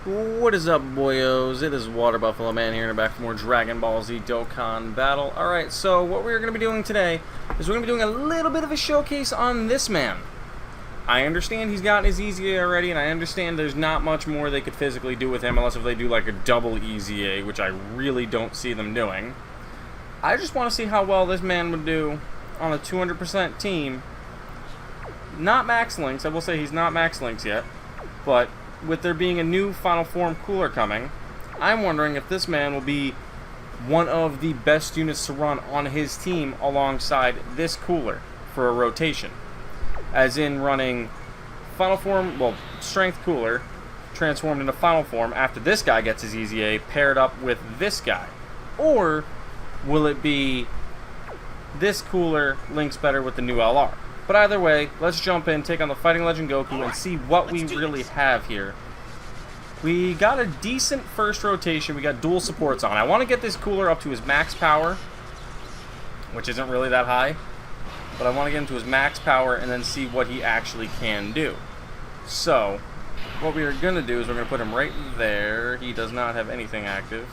What is up, boyos? It is Water Buffalo Man here, and back for more Dragon Ball Z Dokkan battle. Alright, so what we're going to be doing today is we're going to be doing a little bit of a showcase on this man. I understand he's gotten his EZA already, and I understand there's not much more they could physically do with him unless if they do like a double EZA, which I really don't see them doing. I just want to see how well this man would do on a 200% team. Not Max Links, I will say he's not Max Links yet, but with there being a new Final Form cooler coming, I'm wondering if this man will be one of the best units to run on his team alongside this cooler for a rotation. As in running Final Form, well, Strength Cooler, transformed into Final Form after this guy gets his EZA, paired up with this guy. Or will it be this cooler links better with the new LR? But either way, let's jump in, take on the Fighting Legend Goku, and see what we really have here. We got a decent first rotation. We got dual supports on. I want to get this cooler up to his max power, which isn't really that high. But I want to get him to his max power and then see what he actually can do. So, what we are going to do is we're going to put him right there. He does not have anything active.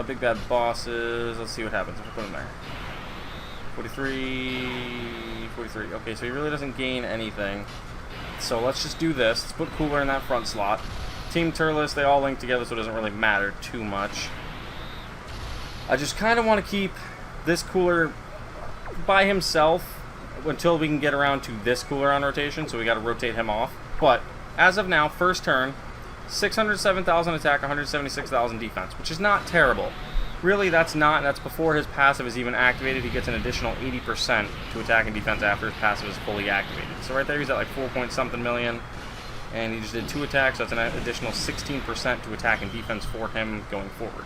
Big Bad Bosses. Let's see what happens if we put him there. 43. Okay, so he really doesn't gain anything. So let's just do this. Let's put Cooler in that front slot. Team Turles, they all link together, so it doesn't really matter too much. I just kind of want to keep this Cooler by himself until we can get around to this Cooler on rotation, so we got to rotate him off. But as of now, first turn, 607,000 attack, 176,000 defense, which is not terrible. Really, that's before his passive is even activated. He gets an additional 80% to attack and defense after his passive is fully activated. So right there, he's at like 4-point-something million, and he just did 2 attacks, so that's an additional 16% to attack and defense for him going forward.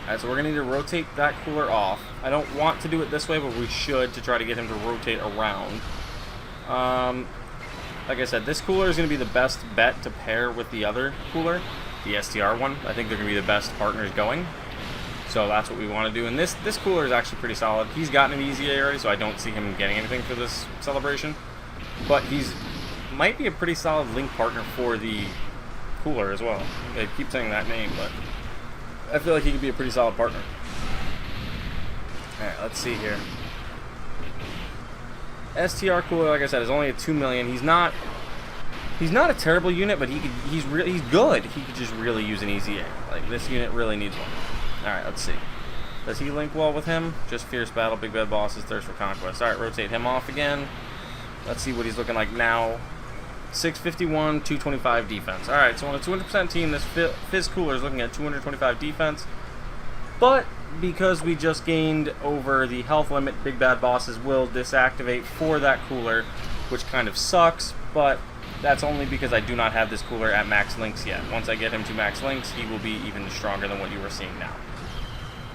Alright, so we're going to need to rotate that cooler off. I don't want to do it this way, but we should to try to get him to rotate around. Like I said, this cooler is going to be the best bet to pair with the other cooler. The STR one. I think they're going to be the best partners going. So that's what we want to do. And this cooler is actually pretty solid. He's gotten an EZA already, so I don't see him getting anything for this celebration. But might be a pretty solid link partner for the cooler as well. They keep saying that name, but I feel like he could be a pretty solid partner. Alright, let's see here. STR cooler, like I said, is only at 2 million. He's not a terrible unit, but he's good. He could just really use an EZA. Like, this unit really needs one. Alright, let's see. Does he link well with him? Just Fierce Battle, Big Bad Bosses, Thirst for Conquest. Alright, rotate him off again. Let's see what he's looking like now. 651, 225 defense. Alright, so on a 200% team, this Fizz Cooler is looking at 225 defense. But because we just gained over the health limit, Big Bad Bosses will disactivate for that cooler, which kind of sucks, but that's only because I do not have this cooler at max links yet. Once I get him to max links, he will be even stronger than what you are seeing now.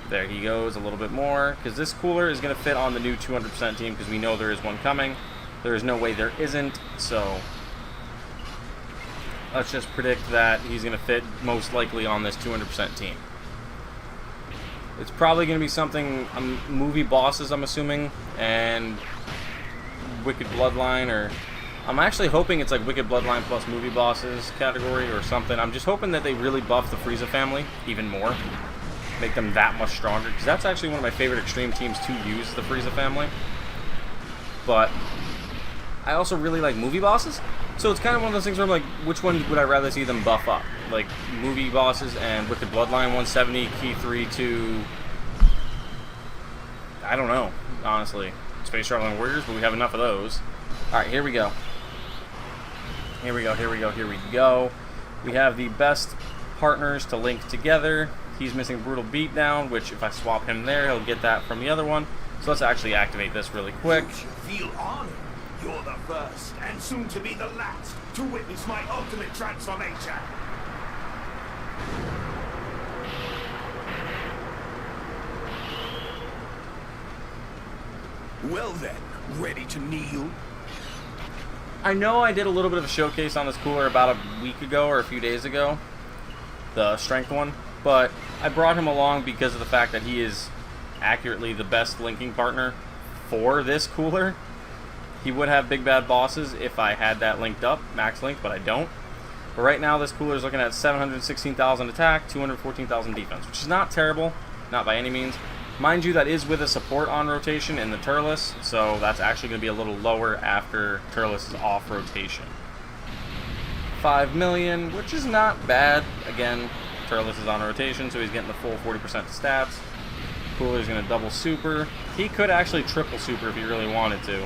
There he goes, a little bit more, because this cooler is going to fit on the new 200% team, because we know there is one coming. There is no way there isn't, so let's just predict that he's going to fit most likely on this 200% team. It's probably going to be something, movie bosses, I'm assuming, and Wicked Bloodline, or I'm actually hoping it's like Wicked Bloodline plus movie bosses category or something. I'm just hoping that they really buff the Frieza family even more. Make them that much stronger. Because that's actually one of my favorite extreme teams to use, the Frieza family. But I also really like movie bosses. So it's kind of one of those things where I'm like, which one would I rather see them buff up? Like movie bosses and Wicked Bloodline 170, Key 3 to... I don't know, honestly. Space Traveling Warriors, but we have enough of those. Alright, here we go. Here we go. We have the best partners to link together. He's missing Brutal Beatdown, which if I swap him there, he'll get that from the other one. So let's actually activate this really quick. You should feel honored. You're the first, and soon to be the last, to witness my ultimate transformation. Well then, ready to kneel? I know I did a little bit of a showcase on this cooler about a week ago or a few days ago, the strength one, but I brought him along because of the fact that he is accurately the best linking partner for this cooler. He would have big bad bosses if I had that linked up, max linked, but I don't. But right now, this cooler is looking at 716,000 attack, 214,000 defense, which is not terrible, not by any means. Mind you, that is with a support on rotation in the Turles, so that's actually going to be a little lower after Turles is off rotation. 5 million, which is not bad. Again, Turles is on rotation, so he's getting the full 40% stats. Cooler's going to double super. He could actually triple super if he really wanted to,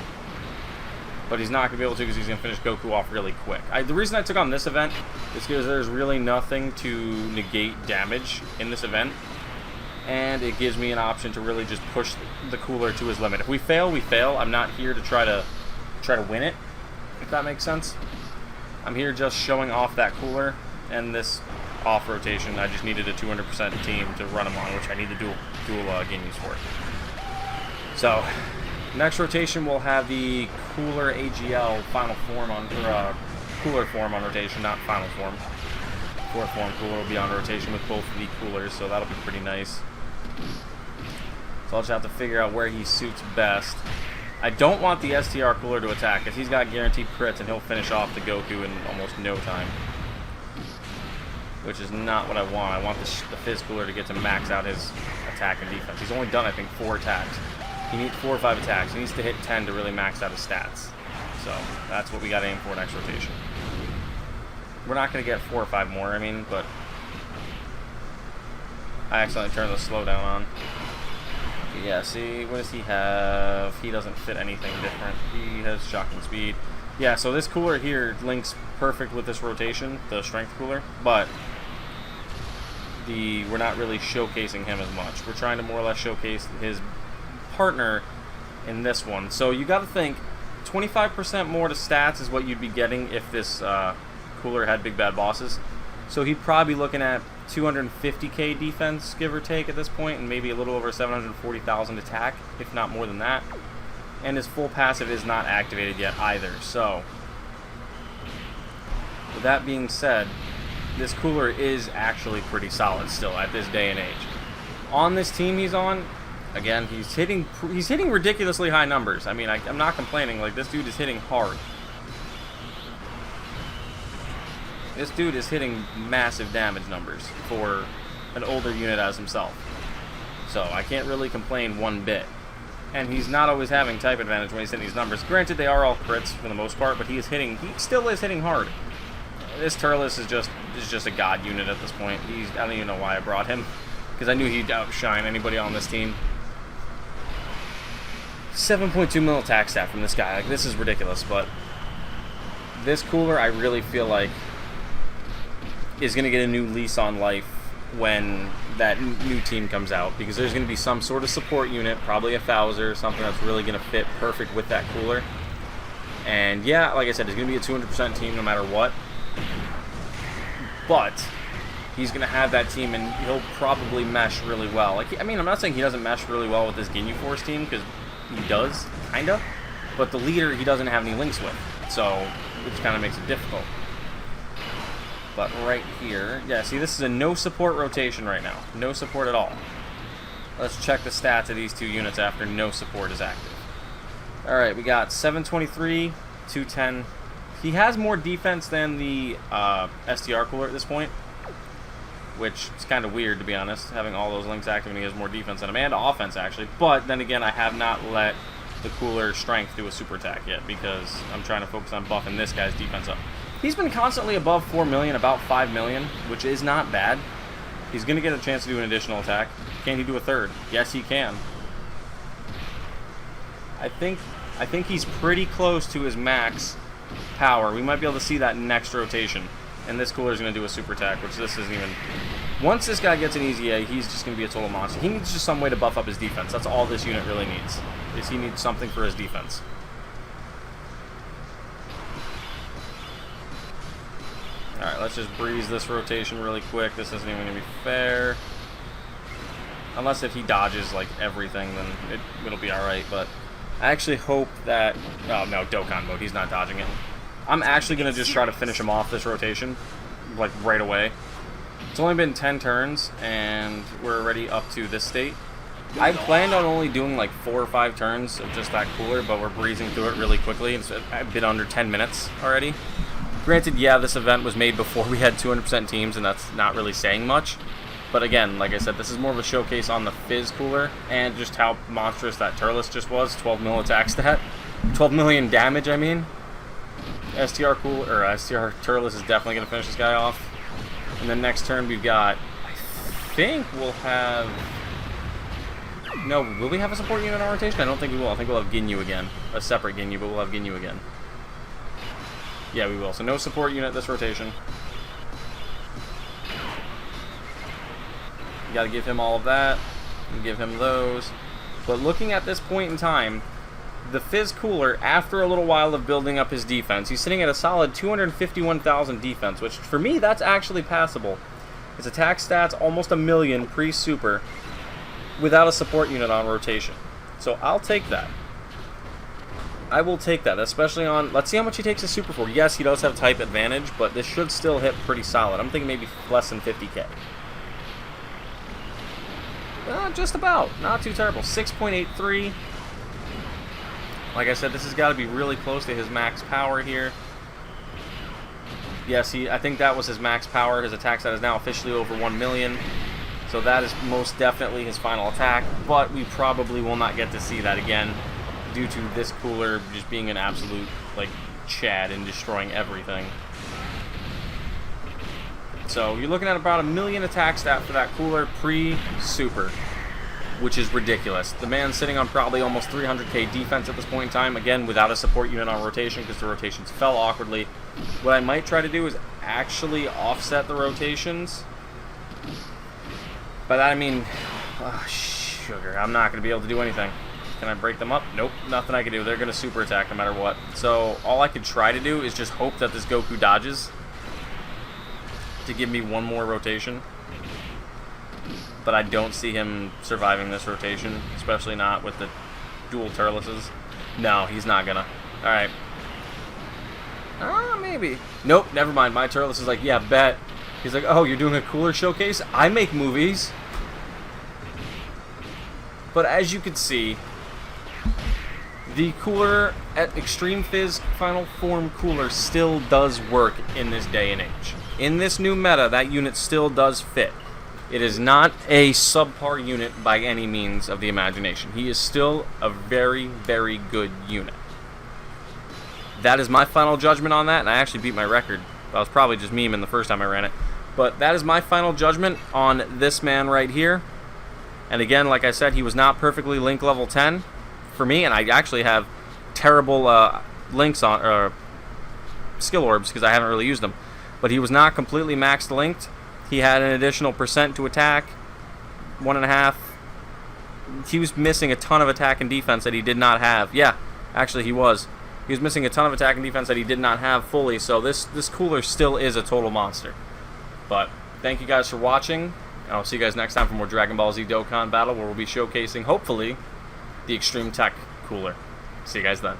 but he's not going to be able to because he's going to finish Goku off really quick. The reason I took on this event is because there's really nothing to negate damage in this event, and it gives me an option to really just push the cooler to his limit. If we fail, we fail. I'm not here to try to win it, if that makes sense. I'm here just showing off that cooler, and this off rotation, I just needed a 200% team to run him on, which I need the dual Ginus for. So, next rotation we'll have the cooler AGL final form on, or cooler form on rotation, not final form. Fourth form cooler will be on rotation with both of the coolers, so that'll be pretty nice. So I'll just have to figure out where he suits best. I don't want the STR cooler to attack, because he's got guaranteed crits and he'll finish off the Goku in almost no time. Which is not what I want. I want the Fizz cooler to get to max out his attack and defense. He's only done, I think, 4 attacks. He needs 4 or 5 attacks. He needs to hit 10 to really max out his stats. So that's what we got to aim for next rotation. We're not going to get 4 or 5 more, I mean, but I accidentally turned the slowdown on. Yeah, see, what does he have? He doesn't fit anything different. He has shocking speed. Yeah, so this cooler here links perfect with this rotation, the strength cooler, but we're not really showcasing him as much. We're trying to more or less showcase his partner in this one. So you got to think 25% more to stats is what you'd be getting if this cooler had big bad bosses. So he'd probably be looking at 250k defense, give or take, at this point, and maybe a little over 740,000 attack, if not more than that. And his full passive is not activated yet either. So with that being said, this cooler is actually pretty solid still at this day and age. On this team he's on, again, he's hitting ridiculously high numbers. I mean, I'm not complaining. Like, this dude is hitting hard. This dude is hitting massive damage numbers for an older unit as himself. So I can't really complain one bit. And he's not always having type advantage when he's hitting these numbers. Granted, they are all crits for the most part, but he still is hitting hard. This Turles is just a god unit at this point. I don't even know why I brought him, because I knew he'd outshine anybody on this team. 7.2 mil attack stat from this guy. Like, this is ridiculous, but this cooler, I really feel like, is going to get a new lease on life when that new team comes out, because there's going to be some sort of support unit, probably a Thouser or something that's really going to fit perfect with that cooler. And yeah, like I said, it's going to be a 200% team no matter what. But he's going to have that team, and he'll probably mesh really well. Like, I mean, I'm not saying he doesn't mesh really well with this Ginyu Force team, because he does, kind of. But the leader, he doesn't have any links with, so which kind of makes it difficult. But right here, yeah, see, this is a no support rotation right now. No support at all. Let's check the stats of these two units after no support is active. Alright, we got 723, 210. He has more defense than the STR cooler at this point, which is kind of weird, to be honest, having all those links active and he has more defense than him, and offense, actually. But then again, I have not let the cooler strength do a super attack yet, because I'm trying to focus on buffing this guy's defense up. He's been constantly above 4 million, about 5 million, which is not bad. He's going to get a chance to do an additional attack. Can he do a third? Yes, he can. I think he's pretty close to his max power. We might be able to see that next rotation. And this cooler is going to do a super attack, which this isn't even... Once this guy gets an EZA, he's just going to be a total monster. He needs just some way to buff up his defense. That's all this unit really needs, is he needs something for his defense. Alright, let's just breeze this rotation really quick. This isn't even going to be fair. Unless if he dodges, like, everything, then it'll be alright, but I actually hope that... Oh, no, Dokkan mode. He's not dodging it. I'm actually going to just try to finish him off this rotation, like, right away. It's only been 10 turns, and we're already up to this state. I planned on only doing like 4 or 5 turns of just that cooler, but we're breezing through it really quickly. It's a bit under 10 minutes already. Granted, yeah, this event was made before we had 200% teams, and that's not really saying much. But again, like I said, this is more of a showcase on the Fizz cooler and just how monstrous that Turles just was. 12 mil attack stat. 12 million damage, I mean. STR cooler, or STR Turles is definitely going to finish this guy off. And then next turn we've got, I think we'll have... No, will we have a support unit on rotation? I don't think we will. I think we'll have Ginyu again. A separate Ginyu, but we'll have Ginyu again. Yeah, we will. So no support unit this rotation. You gotta give him all of that. And give him those. But looking at this point in time, the Fizz cooler, after a little while of building up his defense, he's sitting at a solid 251,000 defense, which for me, that's actually passable. His attack stats almost 1 million pre-super without a support unit on rotation. So I'll take that. I will take that, especially on... Let's see how much he takes a super for. Yes, he does have type advantage, but this should still hit pretty solid. I'm thinking maybe less than 50k. Just about. Not too terrible. 6.83. Like I said, this has got to be really close to his max power here. Yes, I think that was his max power. His attack stat is now officially over 1 million. So that is most definitely his final attack. But we probably will not get to see that again due to this cooler just being an absolute, like, Chad and destroying everything. So you're looking at about 1 million attack stat for that cooler pre-super, which is ridiculous. The man's sitting on probably almost 300k defense at this point in time, again, without a support unit on rotation because the rotations fell awkwardly. What I might try to do is actually offset the rotations. By that I mean, sugar, I'm not going to be able to do anything. Can I break them up? Nope, nothing I can do. They're going to super attack no matter what. So all I could try to do is just hope that this Goku dodges to give me one more rotation. But I don't see him surviving this rotation, especially not with the dual Turleses. No, he's not gonna. Alright. Maybe. Nope, never mind. My Turles is like, yeah, bet. He's like, oh, you're doing a cooler showcase? I make movies. But as you can see, the cooler at Extreme Fizz Final Form cooler still does work in this day and age. In this new meta, that unit still does fit. It is not a subpar unit by any means of the imagination. He is still a very, very good unit. That is my final judgment on that, and I actually beat my record. I was probably just memeing the first time I ran it. But that is my final judgment on this man right here. And again, like I said, he was not perfectly Link level 10 for me, and I actually have terrible links on skill orbs because I haven't really used them. But he was not completely maxed linked. He had an additional percent to attack, 1.5. He was missing a ton of attack and defense that he did not have. Yeah, actually he was. He was missing a ton of attack and defense that he did not have fully. So this cooler still is a total monster. But thank you guys for watching. I'll see you guys next time for more Dragon Ball Z Dokkan Battle, where we'll be showcasing, hopefully, the Extreme Tech cooler. See you guys then.